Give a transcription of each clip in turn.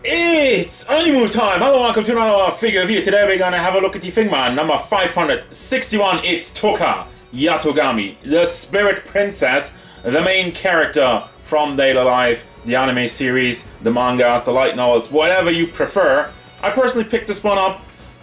It's ANIMU time! Hello, welcome to another figure review. Today we're gonna have a look at the figma number 561. It's Tohka Yatogami, the Spirit Princess, the main character from datealive, the anime series, the mangas, the light novels, whatever you prefer. I personally picked this one up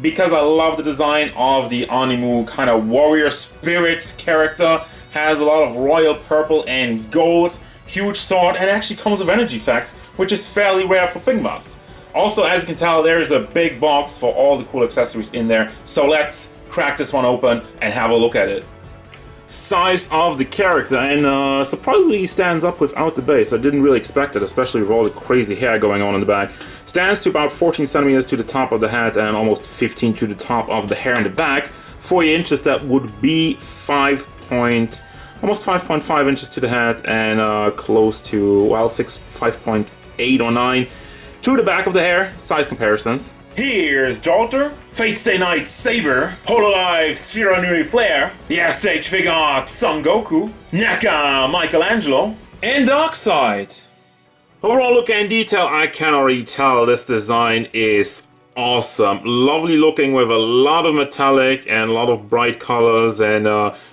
because I love the design of the ANIMU kind of warrior spirit character. Has a lot of royal purple and gold, huge sword, and actually comes with energy effects, which is fairly rare for figmas. Also, as you can tell, there is a big box for all the cool accessories in there. So let's crack this one open and have a look at it. Size of the character, and surprisingly he stands up without the base. I didn't really expect it, especially with all the crazy hair going on in the back. Stands to about 14 centimeters to the top of the head and almost 15 to the top of the hair in the back. 40 inches, that would be almost 5.5 inches to the head, and close to, well, 5.8 or 9 to the back of the hair. Size comparisons. Here's Jolter, Fate Stay Night Saber, Hololive Shiranui Flare, the SH Figart Son Goku, Naka Michelangelo, and Darkseid. Overall look in detail, I can already tell this design is awesome. Lovely looking with a lot of metallic and a lot of bright colors, and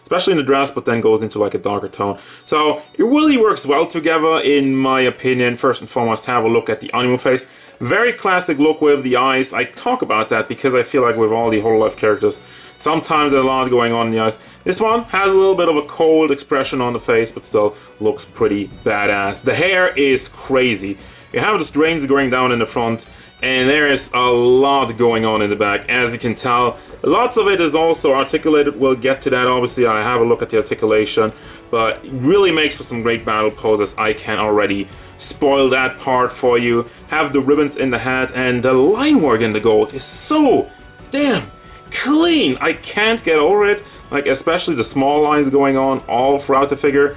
especially in the dress, but then goes into like a darker tone. So it really works well together in my opinion. First and foremost, have a look at the ANIMU face. Very classic look with the eyes. I talk about that because I feel like with all the Hololive characters, sometimes there's a lot going on in the eyes. This one has a little bit of a cold expression on the face, but still looks pretty badass. The hair is crazy. You have the strings going down in the front, and there is a lot going on in the back. As you can tell, lots of it is also articulated. We'll get to that. Obviously, I have a look at the articulation, but it really makes for some great battle poses. I can already spoil that part for you. Have the ribbons in the hat, and the line work in the gold is so damn clean. I can't get over it. Like, especially the small lines going on all throughout the figure.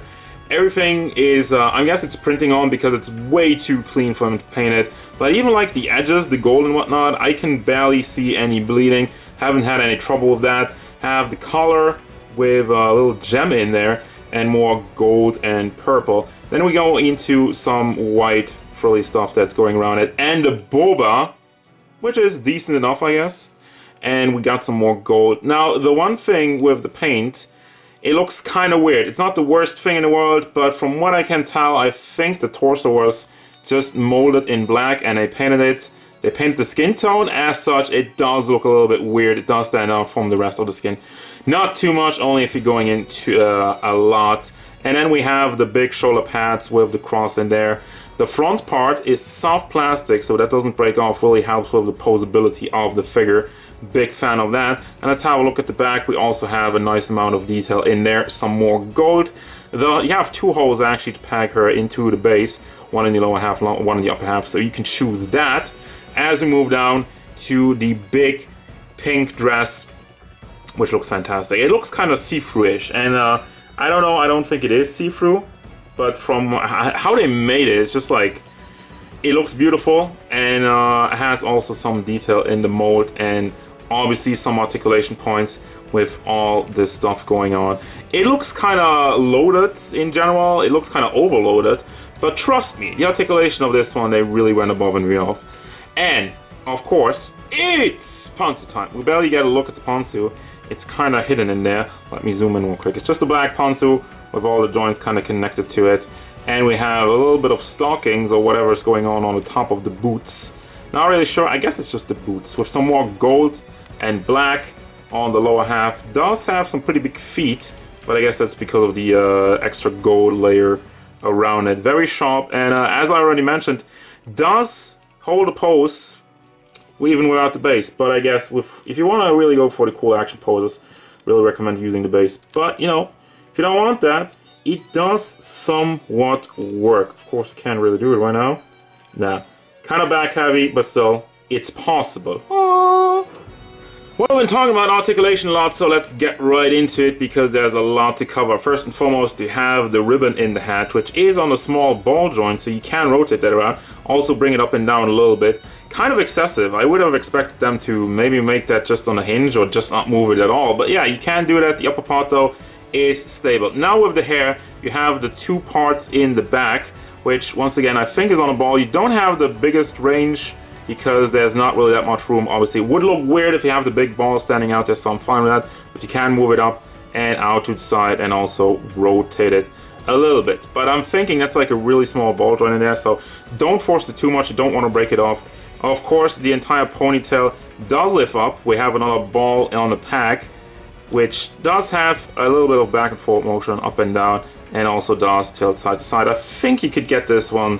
Everything is, I guess it's printing on because it's way too clean for them to paint it. But even like the edges, the gold and whatnot, I can barely see any bleeding. Haven't had any trouble with that. Have the collar with a little gem in there and more gold and purple. Then we go into some white frilly stuff that's going around it. And the boba, which is decent enough, I guess. And we got some more gold. Now, the one thing with the paint, it looks kind of weird. It's not the worst thing in the world, but from what I can tell, I think the torso was just molded in black and they painted it. They painted the skin tone. As such, it does look a little bit weird. It does stand out from the rest of the skin. Not too much, only if you're going into a lot. And then we have the big shoulder pads with the cross in there. The front part is soft plastic, so that doesn't break off. Really helps with the posability of the figure. Big fan of that. And let's have a look at the back. We also have a nice amount of detail in there. Some more gold. You have two holes actually to pack her into the base. One in the lower half, one in the upper half. So you can choose that. As we move down to the big pink dress, which looks fantastic. It looks kind of see-through-ish. And I don't know, I don't think it is see-through. But from how they made it, it's just like, it looks beautiful, and it has also some detail in the mold, and obviously some articulation points with all this stuff going on. It looks kind of loaded in general. It looks kind of overloaded, but trust me, the articulation of this one, they really went above and beyond. And of course, it's Pantsu time. We barely get a look at the Pantsu. It's kind of hidden in there. Let me zoom in real quick. It's just a black Pantsu with all the joints kind of connected to it. And we have a little bit of stockings or whatever is going on the top of the boots. Not really sure, I guess it's just the boots. With some more gold and black on the lower half. Does have some pretty big feet, but I guess that's because of the extra gold layer around it. Very sharp, and as I already mentioned, does hold a pose even without the base. But I guess if you want to really go for the cool action poses, really recommend using the base. But, you know, if you don't want that, it does somewhat work. Of course, I can't really do it right now. Nah. Kind of back heavy, but still, it's possible. Aww. Well, we've been talking about articulation a lot, so let's get right into it because there's a lot to cover. First and foremost, you have the ribbon in the hat, which is on a small ball joint, so you can rotate that around. Also bring it up and down a little bit. Kind of excessive. I would have expected them to maybe make that just on a hinge or just not move it at all. But yeah, you can do that. The upper part, though, is stable. Now with the hair, you have the two parts in the back which once again I think is on a ball. You don't have the biggest range because there's not really that much room. Obviously it would look weird if you have the big ball standing out there, so I'm fine with that, but you can move it up and out to the side and also rotate it a little bit. But I'm thinking that's like a really small ball joint in there, so don't force it too much. You don't want to break it off. Of course, the entire ponytail does lift up. We have another ball on the pack, which does have a little bit of back and forth motion up and down, and also does tilt side to side. I think you could get this one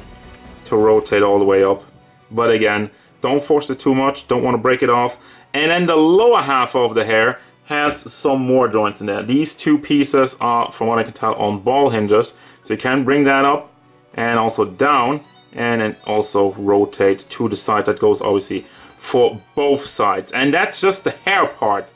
to rotate all the way up, but again, don't force it too much. Don't want to break it off. And then the lower half of the hair has some more joints in there. These two pieces are, from what I can tell, on ball hinges, so you can bring that up and also down, and then also rotate to the side. That goes obviously for both sides, and that's just the hair part.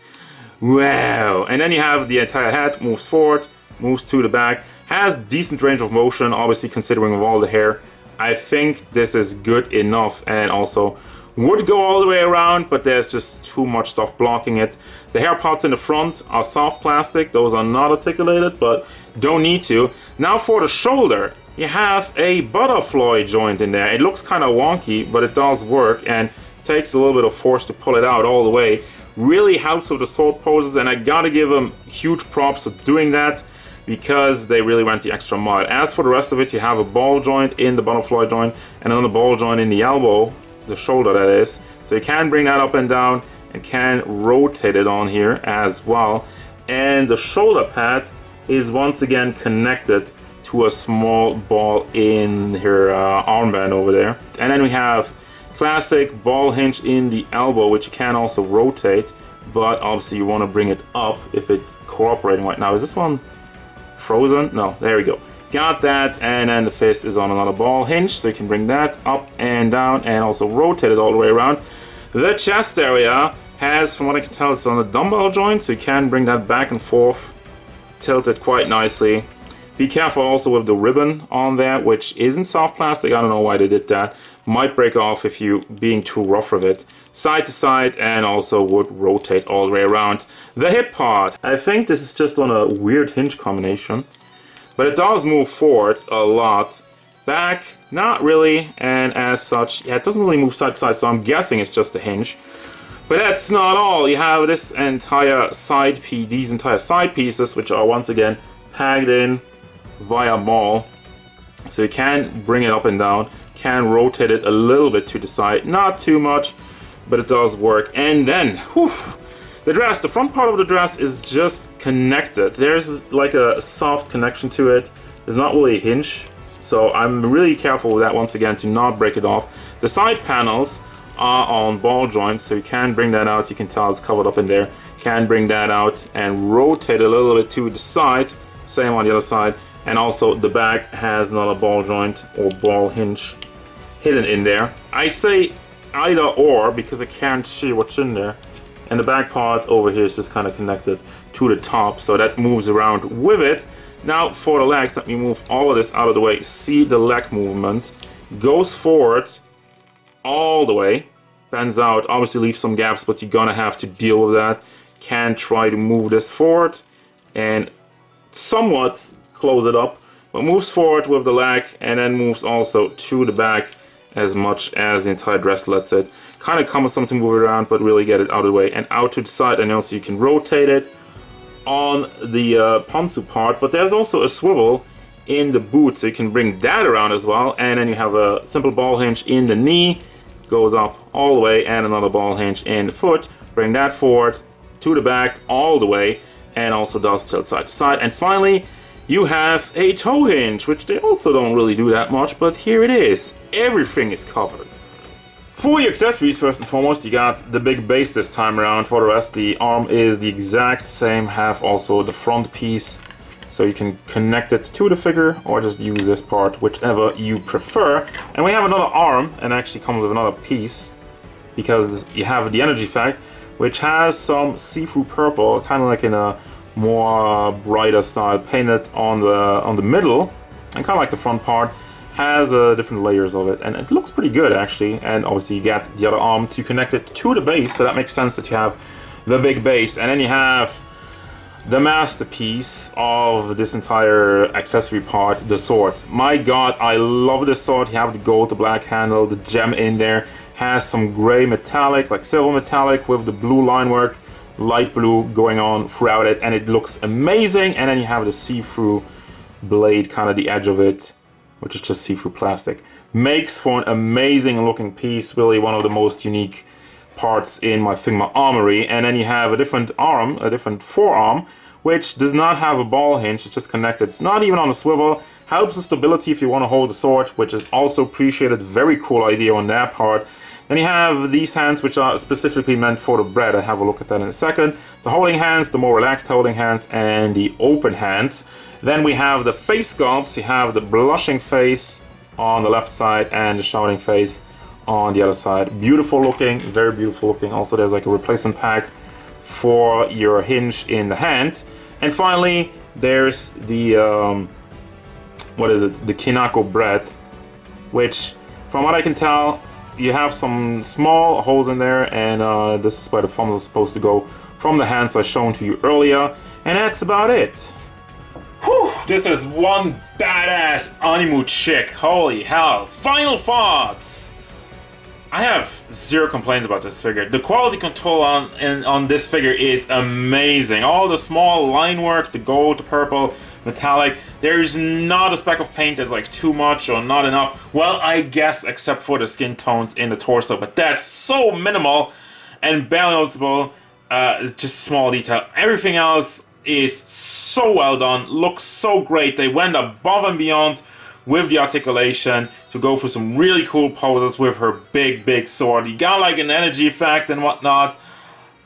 Wow. And then you have the entire head, moves forward, moves to the back, has decent range of motion, obviously considering of all the hair. I think this is good enough, and also would go all the way around, but there's just too much stuff blocking it. The hair parts in the front are soft plastic. Those are not articulated, but don't need to. Now for the shoulder, you have a butterfly joint in there. It looks kind of wonky, but it does work, and takes a little bit of force to pull it out all the way. Really helps with the sword poses, and I gotta give them huge props for doing that, because they really went the extra mile. As for the rest of it, you have a ball joint in the butterfly joint, and another ball joint in the elbow, the shoulder that is. So you can bring that up and down, and can rotate it on here as well. And the shoulder pad is once again connected to a small ball in her armband over there. And then we have classic ball hinge in the elbow, which you can also rotate, but obviously you want to bring it up if it's cooperating right now. Is this one frozen? No, there we go. Got that, and then the fist is on another ball hinge, so you can bring that up and down and also rotate it all the way around. The chest area has, from what I can tell, it's on the dumbbell joint, so you can bring that back and forth, tilt it quite nicely. Be careful also with the ribbon on there, which isn't soft plastic. I don't know why they did that. Might break off if you being too rough with it. Side to side, and also would rotate all the way around. The hip part, I think this is just on a weird hinge combination, but it does move forward a lot. Back, not really, and as such, yeah, it doesn't really move side to side, so I'm guessing it's just a hinge. But that's not all. You have this entire side piece, these entire side pieces, which are once again pegged in via ball. So you can bring it up and down, can rotate it a little bit to the side, not too much, but it does work. And then, whew, the dress, the front part of the dress is just connected. There's like a soft connection to it. There's not really a hinge, so I'm really careful with that once again to not break it off. The side panels are on ball joints, so you can bring that out. You can tell it's covered up in there. Can bring that out and rotate a little bit to the side. Same on the other side. And also the back has another ball joint or ball hinge hidden in there. I say either or because I can't see what's in there. And the back part over here is just kind of connected to the top, so that moves around with it. Now for the legs, let me move all of this out of the way. See the leg movement. Goes forward all the way, bends out, obviously leaves some gaps, but you're gonna have to deal with that. Can try to move this forward and somewhat close it up, but moves forward with the leg and then moves also to the back as much as the entire dress lets it. Kind of cumbersome to move it around, but really get it out of the way and out to the side, and also you can rotate it on the pantsu part, but there's also a swivel in the boot, so you can bring that around as well. And then you have a simple ball hinge in the knee, goes up all the way, and another ball hinge in the foot. Bring that forward to the back all the way, and also does tilt side to side. And finally, you have a toe hinge, which they also don't really do that much, but here it is. Everything is covered. For your accessories, first and foremost, you got the big base this time around. For the rest, the arm is the exact same. Have also the front piece, so you can connect it to the figure or just use this part, whichever you prefer. And we have another arm, and actually comes with another piece, because you have the energy effect, which has some see-through purple, kind of like in a more brighter style, painted on the middle, and kind of like the front part. Has different layers of it, and it looks pretty good actually. And obviously you get the other arm to connect it to the base, so that makes sense that you have the big base. And then you have the masterpiece of this entire accessory part, the sword. My god, I love this sword. You have the gold, the black handle, the gem in there. Has some gray metallic, like silver metallic, with the blue line work, light blue going on throughout it, and it looks amazing. And then you have the see-through blade, kind of the edge of it, which is just see-through plastic. Makes for an amazing looking piece, really one of the most unique parts in my Figma armory. And then you have a different arm, a different forearm, which does not have a ball hinge. It's just connected. It's not even on a swivel. Helps with stability if you want to hold the sword, which is also appreciated. Very cool idea on that part. Then you have these hands, which are specifically meant for the bread. I'll have a look at that in a second. The holding hands, the more relaxed holding hands, and the open hands. Then we have the face sculpts. You have the blushing face on the left side and the shouting face on the other side. Beautiful looking, very beautiful looking. Also, there's like a replacement pack for your hinge in the hand. And finally, there's the what is it? The kinako bread, which, from what I can tell, you have some small holes in there, and this is where the thumbs are supposed to go from the hands I shown to you earlier. And that's about it. Whew, this is one badass ANIMU chick. Holy hell. Final thoughts. I have zero complaints about this figure. The quality control on this figure is amazing. All the small line work, the gold, the purple, metallic. There's not a speck of paint that's like too much or not enough. Well, I guess except for the skin tones in the torso, but that's so minimal and barely noticeable. It's just small detail. Everything else is so well done, looks so great. They went above and beyond with the articulation to go for some really cool poses with her big sword. You got like an energy effect and whatnot.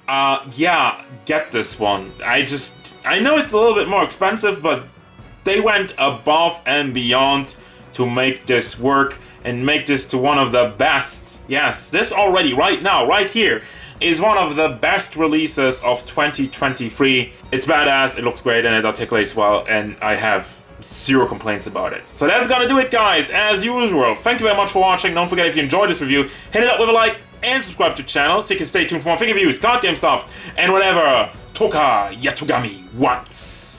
Yeah, get this one. I know it's a little bit more expensive, but they went above and beyond to make this work and make this to one of the best. Yes, this already, right now, right here, is one of the best releases of 2023. It's badass, it looks great, and it articulates well, and I have zero complaints about it. So that's gonna do it, guys. As usual, thank you very much for watching. Don't forget, if you enjoyed this review, hit it up with a like and subscribe to the channel so you can stay tuned for more figure reviews, card game stuff, and whatever Tohka Yatogami wants.